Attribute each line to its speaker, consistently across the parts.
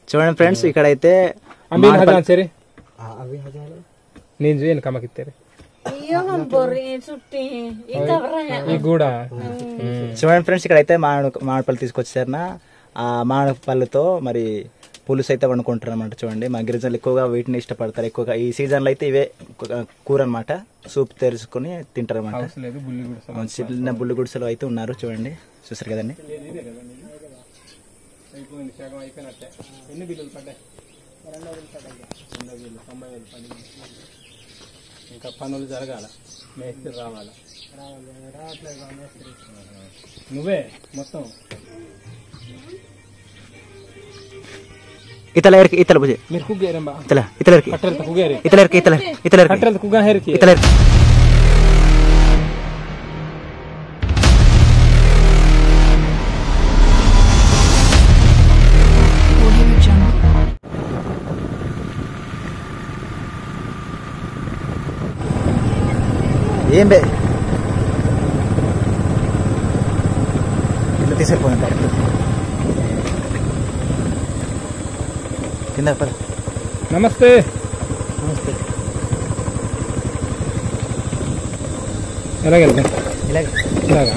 Speaker 1: చూడండి ఫ్రెండ్స్, ఇక్కడైతే చూడండి ఫ్రెండ్స్, ఇక్కడైతే మామిడిపళ్ళు తీసుకొచ్చారనా. ఆ మామిడిపళ్ళతో మరి పులుసు అయితే వండుకుంటారు అనమాట. చూడండి, మా గిరిజనులు ఎక్కువగా వీటిని ఇష్టపడతారు. ఎక్కువగా ఈ సీజన్ లో అయితే ఇవే కూర అనమాట. సూప్ తెరుచుకుని తింటారు అనమాట. చిన్న బుల్లి గుడిసెలు అయితే ఉన్నారు. చూడండి, చూసారు కదండి.
Speaker 2: ఇంకా పనులు జరగాల, మేస్త్రి రావాలా. నువ్వే మొత్తం
Speaker 1: ఇతలెరికి ఇతల బుజే
Speaker 2: మీరు కుగ్గేరంబా
Speaker 1: ఇతలెరికి
Speaker 2: కట్టెలతో కుగ్గేరి
Speaker 1: ఇతలెరికి
Speaker 2: కట్టెలతో కుగ్గన హెరికి
Speaker 1: ఇతలెరికి ఏం బే ఇట్లా తీసుకెళ్ళిపోయింది డైరెక్ట్ కింద.
Speaker 2: నమస్తే
Speaker 1: నమస్తే.
Speaker 2: ఎలాగెళ్తా ఇలాగా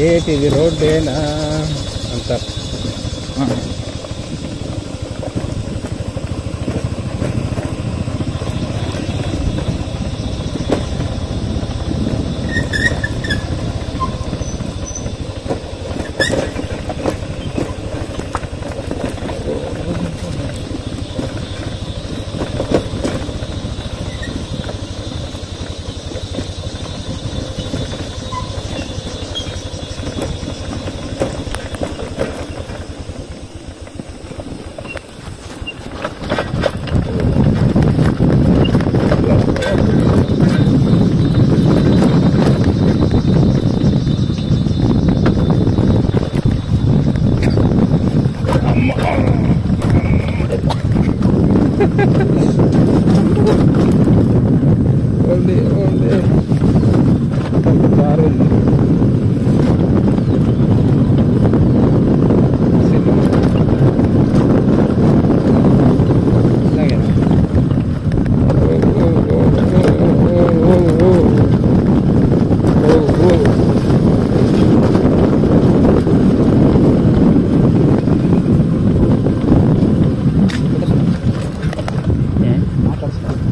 Speaker 2: ఏటిది రోడ్డేనా అంటారు.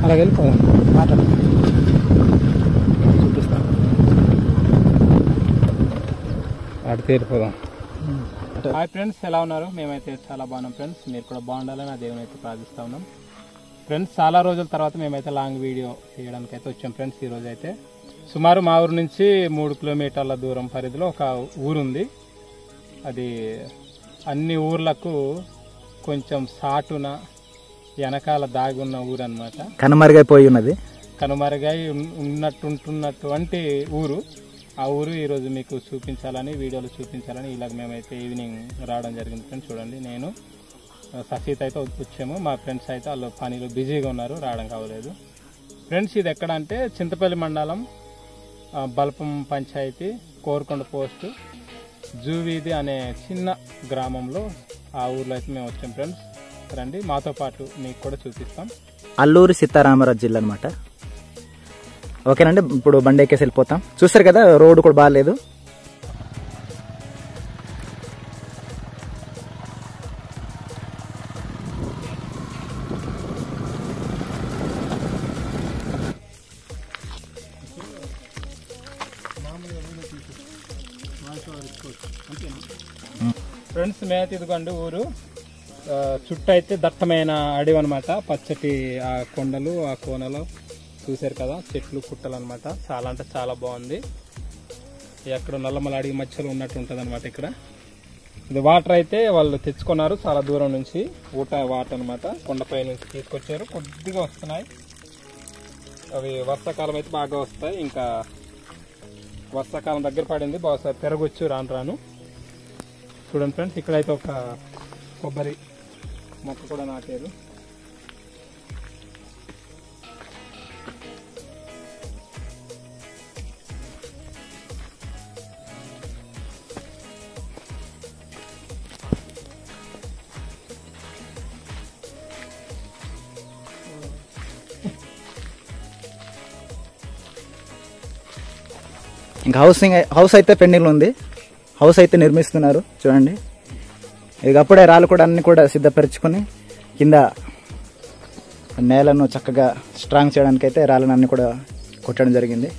Speaker 2: అలాగే వెళ్ళిపోదాం, మాట్లాడు చూపిస్తాను, అడితే వెళ్ళిపోదాం. హాయ్ ఫ్రెండ్స్, ఎలా ఉన్నారు? మేమైతే చాలా బాగున్నాం ఫ్రెండ్స్. మీరు కూడా బాగుండాలని ఆ దేవుని అయితే ప్రార్థిస్తూ ఉన్నాం ఫ్రెండ్స్. చాలా రోజుల తర్వాత మేమైతే లాంగ్ వీడియో తీయడానికి అయితే వచ్చాం ఫ్రెండ్స్. ఈరోజు అయితే సుమారు మా ఊరు నుంచి 3 కిలోమీటర్ల దూరం పరిధిలో ఒక ఊరుంది. అది అన్ని ఊర్లకు కొంచెం సాటున వెనకాల దాగి ఉన్న ఊరు అనమాట.
Speaker 1: కనుమరుగైపోయి ఉన్నది,
Speaker 2: కనుమరుగై ఉన్నటువంటి ఊరు. ఆ ఊరు ఈరోజు మీకు చూపించాలని, వీడియోలో చూపించాలని ఇలాగ మేమైతే ఈవినింగ్ రావడం జరిగింది ఫ్రెండ్స్. చూడండి, నేను ససీత్ అయితే వచ్చాము. మా ఫ్రెండ్స్ అయితే వాళ్ళు పనిలో బిజీగా ఉన్నారు, రావడం కావలేదు ఫ్రెండ్స్. ఇది ఎక్కడ అంటే చింతపల్లి మండలం, బల్పం పంచాయతీ, కోరుకొండ పోస్టు, జూవీది అనే చిన్న గ్రామంలో ఆ ఊర్లో అయితే మేము వచ్చాం ఫ్రెండ్స్. రండి, మాతో పాటు మీకు కూడా చూపిస్తాం.
Speaker 1: అల్లూరి సీతారామరాజు జిల్లా అనమాట. ఓకేనండి, ఇప్పుడు బండి ఎక్కేసి వెళ్ళిపోతాం. చూస్తారు కదా, రోడ్డు కూడా బాగాలేదు.
Speaker 2: ఫ్రెండ్స్, మేత ఇదిగోండి ఊరు. చుట్టూ అయితే దట్టమైన అడవి అనమాట. పచ్చటి ఆ కొండలు, ఆ కోనలు చూసారు కదా, చెట్లు పుట్టలు అనమాట. చాలా అంటే చాలా బాగుంది. ఎక్కడ నల్లమల అడవి మధ్యలో ఉన్నట్టు ఉంటుంది అనమాట ఇక్కడ. ఇది వాటర్ అయితే వాళ్ళు తెచ్చుకున్నారు చాలా దూరం నుంచి, వాటర్ అనమాట, కొండపై నుంచి తీసుకొచ్చారు. కొద్దిగా వస్తున్నాయి, అవి వర్షాకాలం అయితే బాగా వస్తాయి. ఇంకా వర్షాకాలం దగ్గర పడింది, బహుశా పెరగొచ్చు రాను రాను. చూడండి ఫ్రెండ్స్, ఇక్కడైతే ఒక కొబ్బరి మొక్క కూడా నాటారు.
Speaker 1: ఇంకా హౌస్ అయితే పెండింగ్ ఉంది, హౌస్ అయితే నిర్మిస్తున్నారు చూడండి. ఇక అప్పుడే రాళ్ళు కూడా అన్ని కూడా సిద్ధపరచుకొని కింద నేలను చక్కగా స్ట్రాంగ్ చేయడానికి అయితే రాళ్ళను అన్ని కూడా కొట్టడం జరిగింది.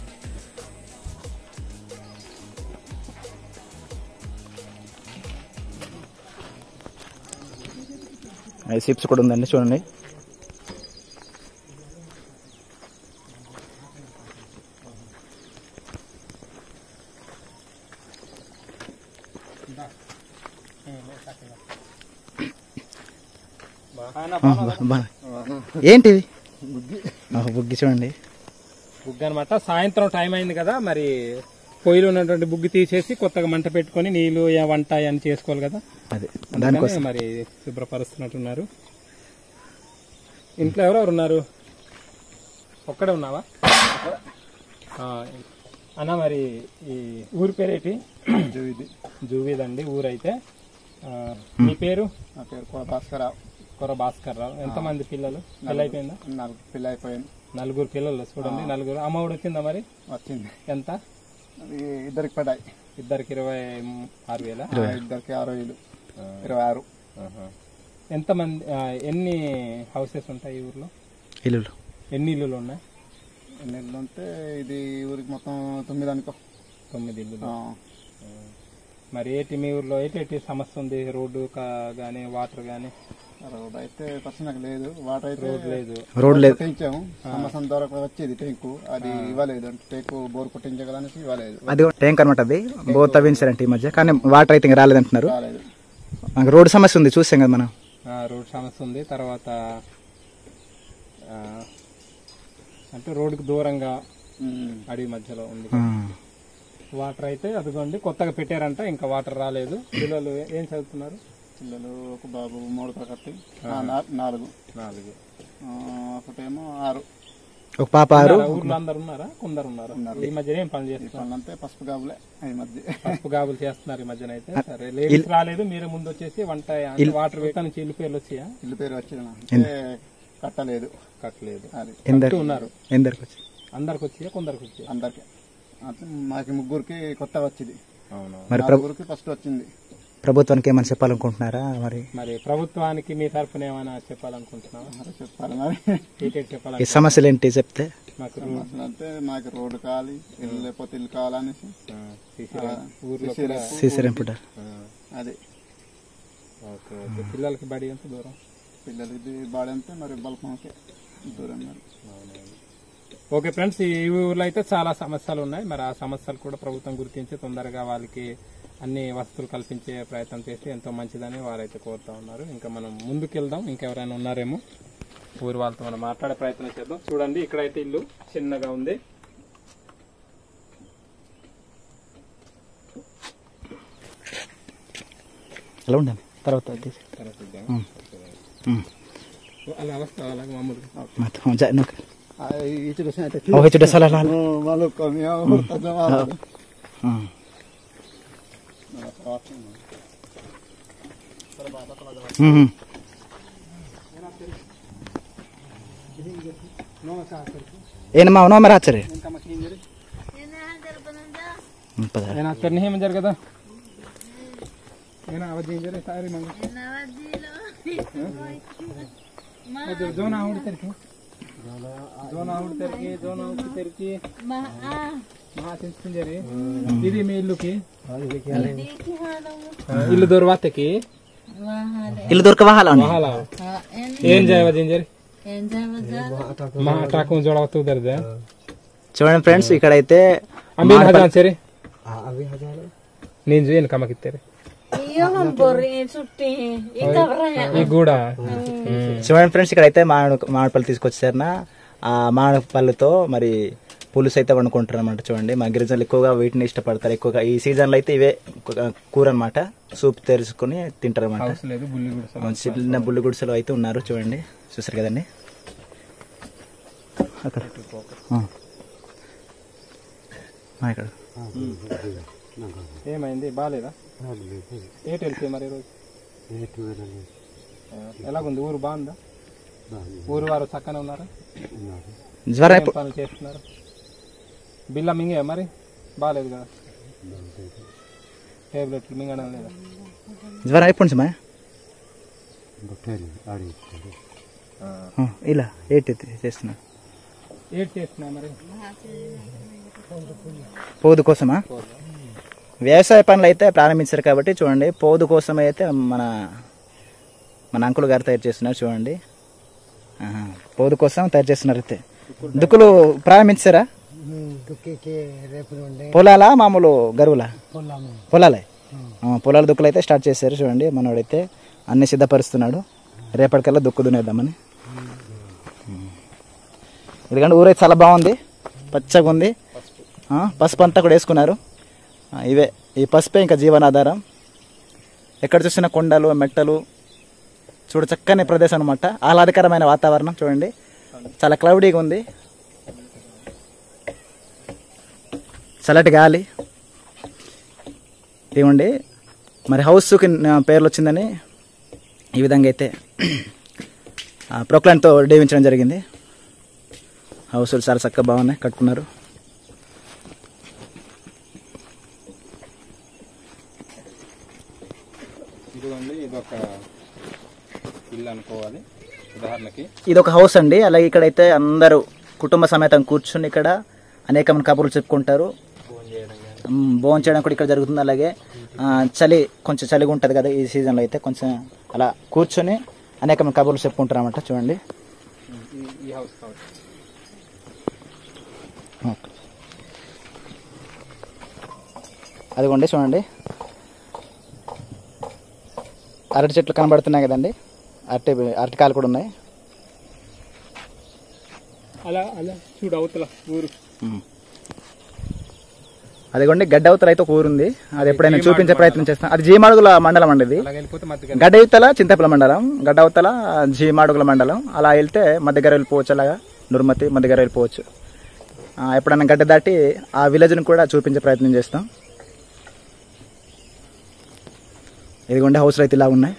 Speaker 1: సిప్స్ కూడా ఉందండి చూడండి. ఏంటివి? బుగ్గి చూడండి,
Speaker 2: బుగ్గి అనమాట. సాయంత్రం టైం అయింది కదా, మరి పొయ్యిలో ఉన్నటువంటి బుగ్గి తీసేసి కొత్తగా మంట పెట్టుకొని నీళ్లు వంట అని చేసుకోవాలి కదా,
Speaker 1: అదే
Speaker 2: దానికోసం మరి శుభ్రపరుస్తున్నట్టున్నారు. ఇంట్లో ఎవరెవరు ఉన్నారు? ఒక్కడే ఉన్నావా అన్న? మరి ఈ ఊరి పేరేటి? జూవీద్ అండి ఊరైతే. మీ పేరు?
Speaker 3: నా పేరు
Speaker 2: కొర భాస్కర్ రావు. ఎంతమంది పిల్లలు? పెళ్ళి అయిపోయిందా?
Speaker 3: పెళ్ళి అయిపోయింది.
Speaker 2: 4 పిల్లలు చూడండి, 4. అమ్మ కూడా వచ్చిందా మరి?
Speaker 3: వచ్చింది.
Speaker 2: ఎంత?
Speaker 3: ఇద్దరికి పడ్డాయి.
Speaker 2: ఇద్దరికి 26,000.
Speaker 3: ఇద్దరికి 6,000. 26.
Speaker 2: ఎంతమంది, ఎన్ని హౌసెస్ ఉంటాయి ఈ ఊర్లో?
Speaker 1: ఇల్లులు
Speaker 2: ఎన్ని ఇల్లులు ఉన్నాయి?
Speaker 3: ఎన్ని ఇల్లు అంటే ఇది ఊరికి మొత్తం 9 అనుకో.
Speaker 2: 9 ఇల్లులు. మరి మీ ఊర్లో ఏంటి సమస్య ఉంది? రోడ్డు గానీ వాటర్ గానీ?
Speaker 3: రోడ్ అయితే ప్రశ్నకు లేదు, వాటర్ అయితే
Speaker 1: రోడ్ లేదు.
Speaker 3: పెంచాము, సంవత్సరం ద్వారా వచ్చేది టేకు, అది ఇవ్వలేదు. అంటే టేకు బోర్ కొట్టించగలనేసి ఇవ్వలేదు.
Speaker 1: అది ట్యాంక్ అనమాట, అది బోర్ తవ్వించారంటే ఈ మధ్య, కానీ వాటర్ అయితే ఇంకా రాలేదంటున్నారు.
Speaker 3: రాలేదు.
Speaker 1: రోడ్డు సమస్య ఉంది, చూసాం కదా మనం.
Speaker 2: రోడ్ సమస్య ఉంది. తర్వాత అంటే రోడ్డుకి దూరంగా అడవి మధ్యలో ఉంది. వాటర్ అయితే అదిగోండి కొత్తగా పెట్టారంట, ఇంకా వాటర్ రాలేదు. పిల్లలు ఏం చదువుతున్నారు?
Speaker 3: పిల్లలు ఒక బాబు 3 తరగతి, 4. ఒకటేమో 6.
Speaker 1: ఒక పాప 6.
Speaker 2: ఊర్లో అందరు ఉన్నారా? కొందరు ఉన్నారు. ఈ మధ్యన ఏం పని చేస్తున్నారు?
Speaker 3: అంతే పసుపు గాబులే ఈ మధ్య.
Speaker 2: పసుపు గాబులు చేస్తున్నారు ఈ మధ్యన అయితే. సరే, లేడీస్ రాలేదు, మీరు ముందు వచ్చేసి వంట వాటర్ వేట నుంచి ఇల్లు పేర్లు వచ్చాయా?
Speaker 3: ఇల్లు పేరు వచ్చిన కట్టలేదు.
Speaker 2: అది
Speaker 1: ఉన్నారు.
Speaker 2: అందరికి వచ్చాయా? కొందరికి వచ్చాయా?
Speaker 3: అందరికి. మాకు 3కి కొత్తగా వచ్చింది.
Speaker 1: మరి
Speaker 3: ఫస్ట్ వచ్చింది.
Speaker 1: ప్రభుత్వానికి ఏమైనా చెప్పాలనుకుంటున్నారా?
Speaker 2: మరి ప్రభుత్వానికి మీ తరఫున ఏమైనా చెప్పాలనుకుంటున్నావా?
Speaker 3: చెప్పాలి మరి.
Speaker 2: చెప్పాలి.
Speaker 1: ఈ సమస్యలు ఏంటి చెప్తే?
Speaker 3: అంటే మాకు రోడ్డు కావాలి, ఇల్లు లేకపోతే ఇల్లు కావాలనేసి అది.
Speaker 2: పిల్లలకి బడి ఎంత దూరం?
Speaker 3: పిల్లలకి బడి అంటే మరి బల్పంకి దూరం.
Speaker 2: ఓకే ఫ్రెండ్స్, ఈ ఊర్లో అయితే చాలా సమస్యలు ఉన్నాయి. మరి ఆ సమస్యలు కూడా ప్రభుత్వం గుర్తించి తొందరగా వాళ్ళకి అన్ని వసతులు కల్పించే ప్రయత్నం చేస్తే ఎంతో మంచిదని వారైతే కోరుతా ఉన్నారు. ఇంకా మనం ముందుకెళ్దాం, ఇంకెవరైనా ఉన్నారేమో ఊరు వాళ్ళతో మనం మాట్లాడే ప్రయత్నం చేద్దాం. చూడండి, ఇక్కడైతే ఇల్లు చిన్నగా ఉంది.
Speaker 1: అలా ఉండండి, తర్వాత
Speaker 2: అలా అవస్థ అలాగే మామూలుగా
Speaker 1: ಏನಮ್ಮ ಅವನೋ ಮರ ಹಚ್ಚರಿ
Speaker 2: ಏನಾಗ್ತಾರೆ ನೀ ಮಂಜರ್ ಕದ ಏನ ಅವಧಿ ಇಂಜರಿ ಸಾರಿ ಮಂಗ ಜೋನ ಹುಡ್ತರ್ಕಿ జోన తెరికి మహా తింజరి ఇది మీ ఇల్లుకి ఇల్లు దొరవాతకి
Speaker 1: ఇల్లు దొరక వహాల
Speaker 2: ఏం చేయవ జింజరి మా టాకు జోడవతు దర్దే.
Speaker 1: చూడండి ఫ్రెండ్స్, ఇక్కడైతే
Speaker 2: అమీన్ హజాన్ సరే నేను జేన్ కమకిత్తేరే ఈ గూడ
Speaker 1: చూడండి ఫ్రెండ్స్, ఇక్కడ అయితే మామిడిపళ్ళు తీసుకొచ్చారనా. ఆ మామిడిపళ్ళుతో మరి పులుసు అయితే వండుకుంటారు అనమాట. చూడండి, మా గిరిజనులు ఎక్కువగా వీటిని ఇష్టపడతారు. ఎక్కువగా ఈ సీజన్ లో అయితే ఇవే కూర అనమాట. సూప్ తెరుచుకుని తింటారు అనమాట. చిన్న బుల్లి గుడిసెలు అయితే ఉన్నారు. చూడండి, చూసారు కదండి అక్కడ ఇక్కడ.
Speaker 2: ఏమైంది, బాగాలేదా? ఏటు వెళ్తే మరి ఈరోజు ఎలాగుంది? ఊరు బాగుందా? ఊరు వారు చక్కనే ఉన్నారా?
Speaker 1: జ్వరం
Speaker 2: పనులు చేస్తున్నారు? బిల్ల మింగే మరి బాగాలేదు కదా? టాబ్లెట్లు మింగడం లేదా?
Speaker 1: జ్వరం ఎప్పుడు నుంచి ఇలా ఏంటి చేస్తున్నా?
Speaker 2: ఏడు చేస్తున్నా మరి
Speaker 1: పోదు కోసమా? వ్యవసాయ పనులు అయితే ప్రారంభించారు కాబట్టి చూడండి, పోదు కోసం అయితే మన అంకుల్ గారు తయారు చేస్తున్నారు. చూడండి, పోదు కోసం తయారు చేస్తున్నారు. అయితే దుక్కులు ప్రారంభించారా? పొలాలా మామూలు గరువులా? పొలాలే. పొలాల దుక్కులు అయితే స్టార్ట్ చేశారు. చూడండి, మనోడైతే అన్ని సిద్ధపరుస్తున్నాడు. రేపటికల్లా దుక్కు దున్నేద్దామని. ఎందుకంటే ఊరైతే చాలా బాగుంది, పచ్చగా ఉంది. పసుపు అంతా కూడా వేసుకున్నారు. ఇవే ఈ పసుపే ఇంకా జీవనాధారం. ఎక్కడ చూసిన కొండలు మెట్టలు, చూడ చక్కని ప్రదేశం అనమాట. ఆహ్లాదకరమైన వాతావరణం. చూడండి, చాలా క్లౌడీగా ఉంది, చల్లటి గాలి. ఏమండి మరి హౌస్కి పేర్లు వచ్చిందని ఈ విధంగా అయితే ప్రొక్లైన్తో డేవించడం జరిగింది. హౌస్లు చాలా చక్కగా బాగున్నాయి, కట్టుకున్నారు.
Speaker 2: ఇదిగోండి, ఇదొక ఇల్లు అనుకోవాలి ఉదాహరణకి.
Speaker 1: ఇది ఒక హౌస్ అండి. అలాగే ఇక్కడైతే అందరూ కుటుంబ సమేతం కూర్చుని ఇక్కడ అనేకమైన కబుర్లు చెప్పుకుంటారు. భోజనం చేయడం కూడా ఇక్కడ జరుగుతుంది. అలాగే కొంచెం చలిగా ఉంటుంది కదా ఈ సీజన్లో, అయితే కొంచెం అలా కూర్చొని అనేకమైన కబుర్లు చెప్పుకుంటారు అన్నమాట. చూడండి, అదిగోండి చూడండి, అరటి చెట్లు కనబడుతున్నాయి కదండి. అరటికాయలు కూడా ఉన్నాయి.
Speaker 2: అలా అలా చూడు అవతల ఊరు.
Speaker 1: అదిగోండి, గడ్డ అవతల అయితే ఒక ఊరు ఉంది. అది ఎప్పుడైనా చూపించే ప్రయత్నం చేస్తాం. అది జీమాడుగుల మండలం అండి. ఇది గడ్డ అవతల చింతపల మండలం, గడ్డ అవతల జీమాడుగుల మండలం. అలా వెళ్తే మధ్యగారు వెళ్ళిపోవచ్చు, అలాగా నుర్మతి మధ్యగారు వెళ్ళిపోవచ్చు. ఎప్పుడైనా గడ్డ దాటి ఆ విలేజ్ని కూడా చూపించే ప్రయత్నం చేస్తాం. ఇదిగోండి, హౌస్లు అయితే ఇలా ఉన్నాయి.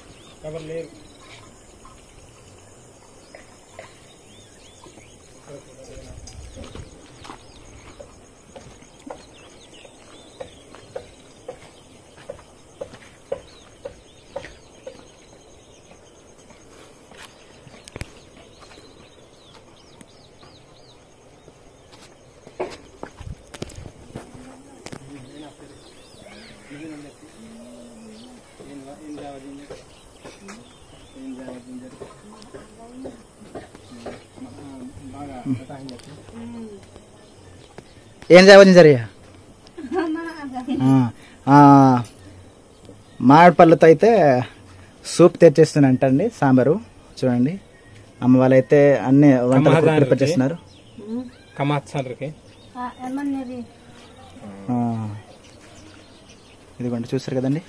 Speaker 1: ఏం చేయవచ్చు జరిగా మామిడిపళ్ళతో అయితే సూప్ తెచ్చేస్తున్నంటండి, సాంబారు. చూడండి, అమ్మ వాళ్ళైతే అన్ని వంటలు ప్రిపేర్ చేస్తున్నారు. ఇదిగోండి, చూస్తారు కదండి.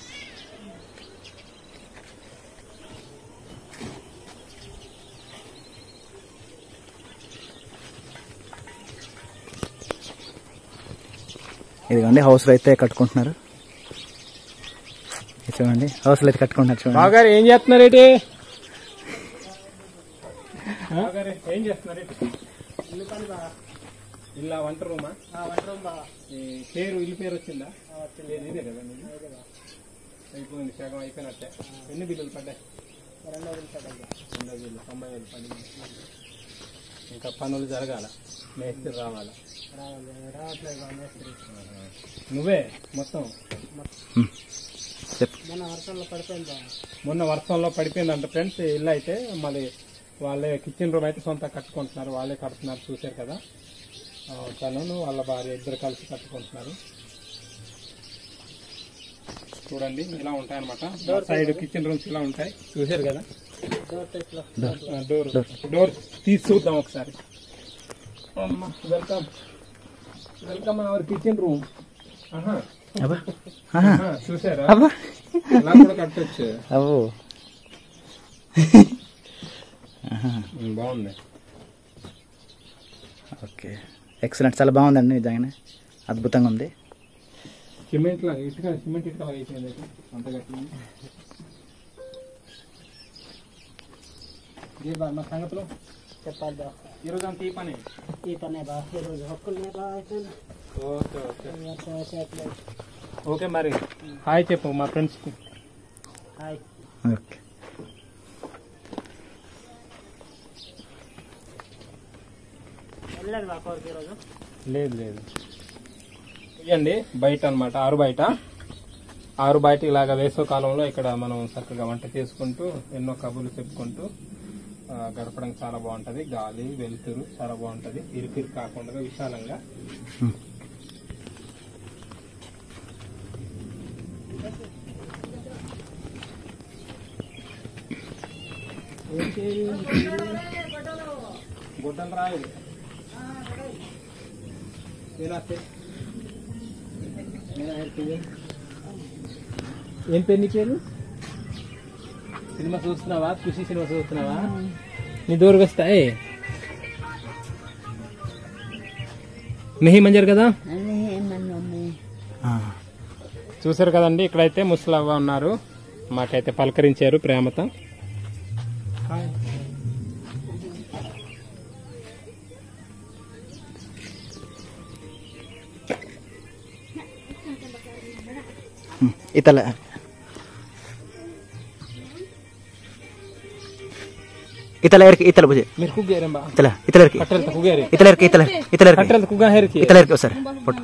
Speaker 1: ఇదిగోండి, హౌస్లో అయితే కట్టుకుంటున్నారు. చూడండి, హౌస్లో అయితే కట్టుకుంటున్నారు. చూడండి,
Speaker 2: ఏం చేస్తున్నారు ఏంటి? ఏం చేస్తున్నారు? ఇల్లా వంట రూమా? పేరు ఇల్లు పేరు వచ్చిందా? ఇదే కదా అయిపోయింది, సగం అయిపోయినట్టే. ఎన్ని బిల్లులు పడ్డాయి? 2,000 90,000 పడింది. ఇంకా పనులు జరగాల, మేస్త్రి రావాలా? నువ్వే మొత్తం. మొన్న వర్షంలో పడిపోయిందంట ఫ్రెండ్స్ ఇల్లు. అయితే మళ్ళీ వాళ్ళే కిచెన్ రూమ్ అయితే సొంత కట్టుకుంటున్నారు, వాళ్ళే కడుతున్నారు. చూశారు కదా, తను వాళ్ళ భార్య ఇద్దరు కలిసి కట్టుకుంటున్నారు. చూడండి ఇలా ఉంటాయి అనమాట. సైడ్ కిచెన్ రూమ్స్ ఇలా ఉంటాయి, చూసారు కదా. డోర్ తీసి చూద్దాం ఒకసారి. Welcome welcome our kitchen room. చూసారా, ఇలా కూడా కట్టొచ్చు. బాగుంది.
Speaker 1: ఓకే, ఎక్సలెంట్, చాలా బాగుందండి, నిజంగానే అద్భుతంగా ఉంది.
Speaker 2: సిమెంట్ లాగా ఇటుక, సిమెంట్ ఇటుక లాగా అయిపోయింది అంత గట్టిగా. మా సంగతిలో
Speaker 4: చెప్పాలి బా,
Speaker 2: ఈరోజు అంత ఈ పని
Speaker 4: బా ఈరోజు హక్కులు బా.
Speaker 2: Okay okay okay. మరి హాయ్ చెప్పు మా ఫ్రెండ్స్కి.
Speaker 4: హాయ్.
Speaker 1: ఓకే,
Speaker 4: వెళ్ళలేదు బా కోరిక ఈరోజు.
Speaker 2: లేదు లేదు, ఇవ్వండి బయట అనమాట. ఆరు బయట ఇలాగ వేసవ కాలంలో ఇక్కడ మనం చక్కగా వంట చేసుకుంటూ ఎన్నో కబుర్లు చెప్పుకుంటూ గడపడానికి చాలా బాగుంటది. గాలి వెలుతురు చాలా బాగుంటది, ఇరుకిరు కాకుండా విశాలంగా. గుడ్డలు రాయలు ఏం పేరు నీ పేరు? సినిమా చూస్తున్నావా? ఖుషి సినిమా చూస్తున్నావా? నీ దూరకు వస్తాయి నెహి మంజర్ కదా. చూసారు కదండి, ఇక్కడైతే ముసలవ్వ ఉన్నారు, మాకైతే పలకరించారు ప్రేమతో.
Speaker 1: ఇతల ఇతలరికి ఇతల బుజే
Speaker 2: మీరు కుగ్గేరం బా
Speaker 1: ఇతల ఇతలరికి
Speaker 2: కట్టెలతో కుగ్గేరి
Speaker 1: ఇతలరికి ఇతలరికి ఇతలరికి
Speaker 2: కట్టెలతో కుగ్గాహేరికి
Speaker 1: ఇతలరికి ఒకసారి ఫోటో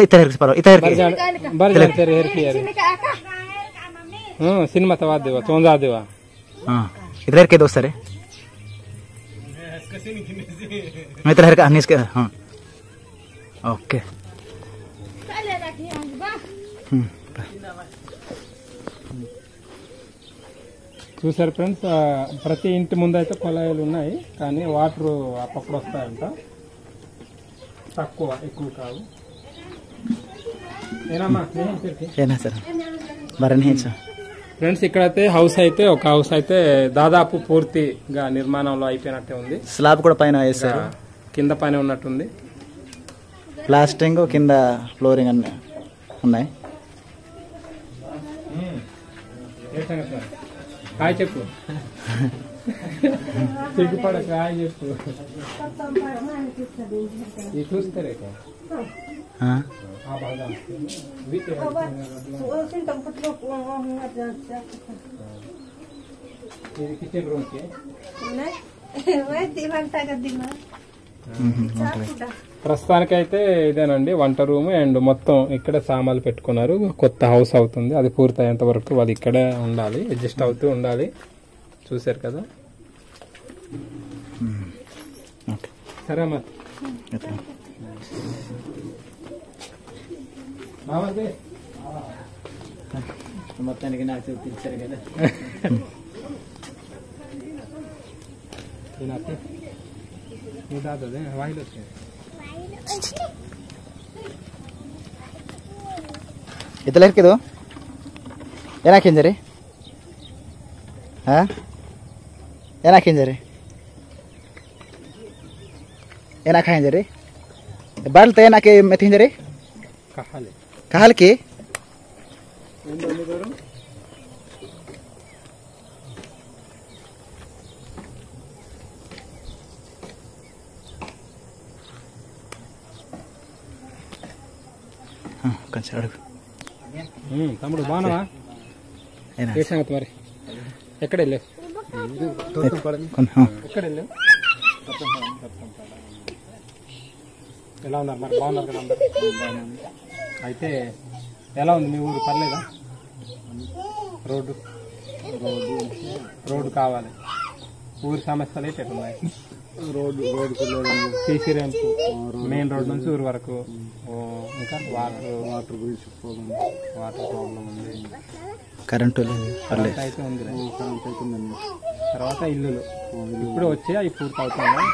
Speaker 1: ఇతలరికి పరో ఇతలరికి
Speaker 2: బర్జాన్ తెరే హేరికి యార్ సినిమా తవా దేవా చోంజా దేవా
Speaker 1: ఇతలరికి దోస్తరే ఇతలరికి అన్నిస్కే ఓకే.
Speaker 2: చూసారు ఫ్రెండ్స్, ప్రతి ఇంటి ముందు అయితే కొలాయిలు ఉన్నాయి, కానీ వాటర్ అప్పప్పుడు వస్తాయంట, తక్కువ, ఎక్కువ కాదు. ఫ్రెండ్స్ ఇక్కడైతే హౌస్ అయితే ఒక హౌస్ అయితే దాదాపు పూర్తిగా నిర్మాణంలో అయిపోయినట్టే ఉంది.
Speaker 1: స్లాబ్ కూడా పైన వేసారు,
Speaker 2: కింద పైన ఉన్నట్టుంది.
Speaker 1: ప్లాస్టింగ్ కింద ఫ్లోరింగ్ అన్ని ఉన్నాయి.
Speaker 2: హాయ్ చెప్పు, సిగ్గుపడక హాయ్ చెప్పు. ఇది చూస్తారే ఇది కిచెన్ రూమ్ కి ప్రస్తుతానికైతే ఇదేనండి వంట రూమ్. అండ్ మొత్తం ఇక్కడ సామాన్లు పెట్టుకున్నారు. కొత్త హౌస్ అవుతుంది, అది పూర్తి అయ్యేంత వరకు వాళ్ళు ఇక్కడే ఉండాలి, అడ్జస్ట్ అవుతూ ఉండాలి. చూసారు కదా. సరే మరి
Speaker 1: మొత్తానికి నాకు చూపించారు కదా.
Speaker 2: వాయిల్
Speaker 1: ಇತಲರ್ಕಿದು ಏನಾಕಿಂಜರಿ ಏನಾಕಿಂಜರಿ ಏನಾಕಿಂಜರಿ ಬಾಳ್ತ ಏನಾಕಿ ಮೆತ್ತಿಂಜರಿ ಕಹಾಲ್ಕಿ కొంచెం అడుగు
Speaker 2: తమ్ముడు బాగున్నావా? ఏ సంగతి మరి? ఎక్కడ వెళ్ళావు? ఎక్కడ వెళ్ళావు? ఎలా ఉన్నారు మరి? బాగున్నారు కదా అందరు? అయితే ఎలా ఉంది మీ ఊరు? పర్లేదా? రోడ్డు కావాలి. ఊరి సమస్యలు అయితే ఎట్లున్నాయి?
Speaker 3: Road
Speaker 2: CC ramp main road నుంచి ఊరు వరకు, ఇంకా
Speaker 3: వాటర్ గురించి
Speaker 2: వాటర్ ప్రాబ్లం ఉంది,
Speaker 1: కరెంటు లేదు, పర్లేదు.
Speaker 2: అయితే ఉంది.
Speaker 3: కరెంట్ అవుతుందండి.
Speaker 2: తర్వాత ఇల్లులు ఇప్పుడు వచ్చి అవి పూర్తి అవుతున్నాయి.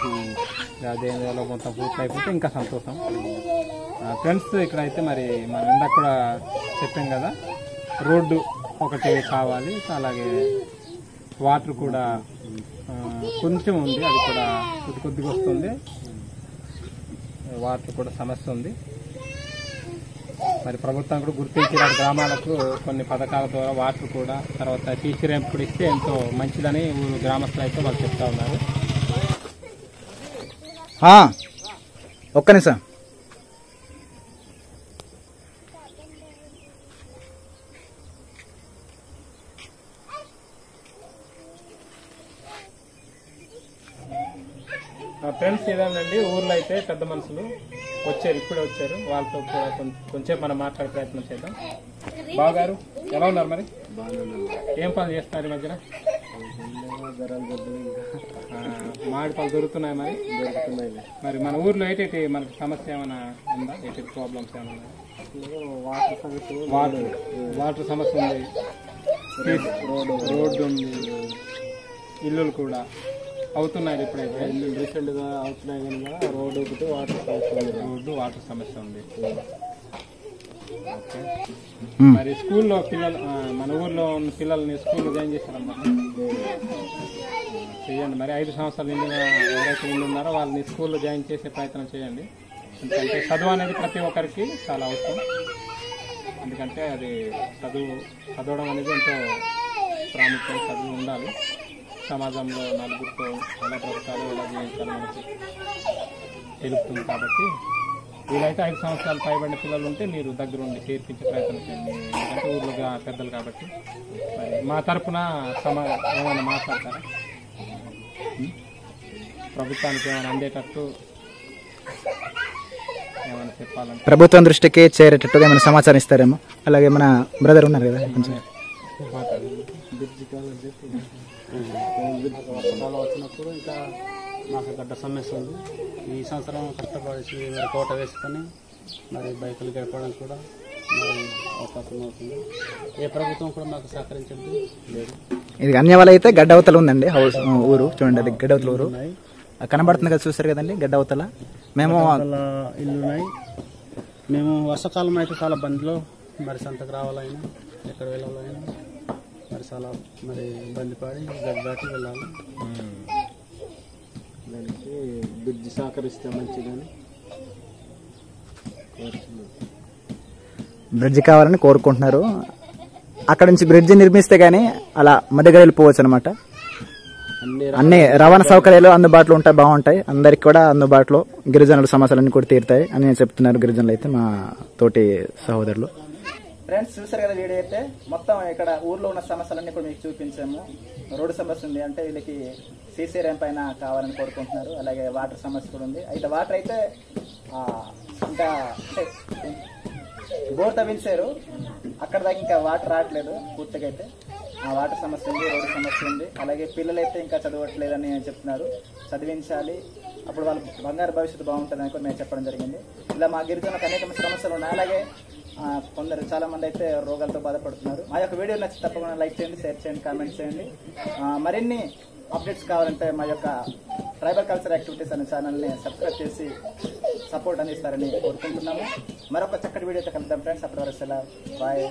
Speaker 2: అదేదో మొత్తం పూర్తి అయిపోతే ఇంకా సంతోషం. ఫ్రెండ్స్ ఇక్కడైతే మరి మనం ఇందాక కూడా చెప్పాం కదా, రోడ్డు ఒకటి కావాలి, అలాగే వాటర్ కూడా కొంచెం ఉంది, అది కూడా కొద్దిగా వస్తుంది. వాటర్ కూడా సమస్య ఉంది. మరి ప్రభుత్వం కూడా గుర్తించిన గ్రామాలకు కొన్ని పథకాల ద్వారా వాటర్ కూడా, తర్వాత సీసీ ర్యాంప్ కూడా ఇస్తే ఎంతో మంచిదని ఊరు గ్రామస్తులు అయితే వాళ్ళు చెప్తా ఉన్నారు.
Speaker 1: ఒక్క నిమిషం.
Speaker 2: ఫ్రెండ్స్ ఇదేనండి, ఊర్లో అయితే పెద్ద మనుషులు వచ్చారు, ఇప్పుడే వచ్చారు. వాళ్ళతో కూడా కొంచెం మనం మాట్లాడే ప్రయత్నం చేద్దాం. బావగారు ఎలా ఉన్నారు? మరి ఏం పనులు చేస్తున్నారు ఈ మధ్యన? మామిడి పళ్ళు దొరుకుతున్నాయి? మరి దొరుకుతున్నాయి. మరి మన ఊర్లో ఏంటి మనకి సమస్య ఏమైనా ఉందా? ఏంటి ప్రాబ్లమ్స్ ఏమైనా? వాటర్ సమస్య ఉంది, రోడ్డు ఉంది, ఇల్లులు కూడా అవుతున్నాయి. ఇప్పుడైతే రీసెంట్ గా అవుతున్నాయి కనుక రోడ్డు ఒకటి వాటర్ సమస్య ఉంది. ఓకే. మరి స్కూల్లో పిల్లలు, మన ఊర్లో ఉన్న పిల్లల్ని స్కూల్లో జాయిన్ చేశారమ్మా? చేయండి. మరి 5 సంవత్సరాలు నిండిన ఎవరైతే ఉన్నారో వాళ్ళని స్కూల్లో జాయిన్ చేసే ప్రయత్నం చేయండి. ఎందుకంటే చదువు అనేది ప్రతి ఒక్కరికి చాలా అవసరం. ఎందుకంటే అది చదవడం అనేది ఎంతో ప్రాముఖ్యం. చదువు ఉండాలి. సమాజంలో నలుగురితో ఎలా బ్రతకాలో, ఎలా జీవించాలో మనకి తెలుపుతుంది. కాబట్టి వీలైతే 5 సంవత్సరాలు పైబడిన పిల్లలు ఉంటే మీరు దగ్గరుండి చేర్పించే ప్రయత్నం చేయండి. ఎందుకంటే ఊర్లో పెద్దలు కాబట్టి. మరి మా తరఫున ఏమైనా మాట్లాడతారా? ప్రభుత్వానికి ఏమైనా అందేటట్టు ఏమైనా చెప్పాలంటే?
Speaker 1: ప్రభుత్వం దృష్టికి చేరేటట్టుగా ఏమైనా సమాచారం ఇస్తారేమో. అలాగే మన బ్రదర్ ఉన్నారు కదా, కొంచెం
Speaker 5: వర్షాకాలం వచ్చినప్పుడు ఇంకా మాకు గడ్డ సమస్య ఉంది. ఈ సంవత్సరం కష్టపడి మరి కోట వేసుకొని మరి బైకులు గడపడానికి కూడా మరి అవకాశం అవుతుంది. ఏ ప్రభుత్వం కూడా మాకు సహకరించడం లేదు.
Speaker 1: ఇది అన్యవాళ్ళ అయితే గడ్డవతల ఉందండి హౌస్ ఊరు. చూడండి, అది గడ్డవతల ఊరు కనబడుతుంది కదా, చూస్తారు కదండి గడ్డవతల. మేము
Speaker 5: ఇల్లున్నాయి. మేము వర్షాకాలం అయితే చాలా బండిలో మరి సంతకు రావాలైనా, ఎక్కడ వెళ్ళాలైనా మరి చాలా మరి ఇబ్బంది పడి గడ్డ దాటి వెళ్ళాలి. దానికి బ్రిడ్జ్ సహకరిస్తే మంచిదని
Speaker 1: బ్రిడ్జ్ కావాలని కోరుకుంటున్నారు. అక్కడ నుంచి బ్రిడ్జ్ నిర్మిస్తే గానీ అలా మధ్యగా వెళ్ళిపోవచ్చు అనమాట. అన్ని రవాణా సౌకర్యాలు అందుబాటులో ఉంటాయి, బాగుంటాయి. అందరికి కూడా అందుబాటులో గిరిజనుల సమస్యలన్నీ కూడా తీరుతాయి అని చెప్తున్నారు గిరిజనులు అయితే, మా తోటి సహోదరులు. ఫ్రెండ్స్ చూసారు కదా వీడియో అయితే. మొత్తం ఇక్కడ ఊర్లో ఉన్న సమస్యలన్నీ కూడా మీకు చూపించాము. రోడ్డు సమస్య ఉంది అంటే వీళ్ళకి సీసీ ర్యాంప్ పైన కావాలని కోరుకుంటున్నారు. అలాగే వాటర్ సమస్య కూడా ఉంది. అయితే వాటర్ అయితే ఇంకా అంటే బోర్ తవ్వించారు, అక్కడ దాకా ఇంకా వాటర్ రావట్లేదు పూర్తిగా. అయితే ఆ వాటర్ సమస్య ఉంది, రోడ్డు సమస్య ఉంది. అలాగే పిల్లలైతే ఇంకా చదవట్లేదని చెప్తున్నారు. చదివించాలి, అప్పుడు వాళ్ళ బంగారు భవిష్యత్తు బాగుంటుందని కూడా మేము చెప్పడం జరిగింది. ఇలా మా గిరిజనులకు అనేక సమస్యలు ఉన్నాయి. అలాగే కొందరు చాలా మంది అయితే రోగాలతో బాధపడుతున్నారు. మా యొక్క వీడియో నచ్చి తప్పకుండా లైక్ చేయండి, షేర్ చేయండి, కామెంట్ చేయండి. మరిన్ని అప్డేట్స్ కావాలంటే మా యొక్క ట్రైబల్ కల్చర్ యాక్టివిటీస్ అనే ఛానల్ని సబ్స్క్రైబ్ చేసి సపోర్ట్ అందిస్తారని కోరుకుంటున్నాము. మరొక చక్కటి వీడియోతో కలుద్దాం ఫ్రెండ్స్. అప్పటి వరకు సెలవు, బాయ్.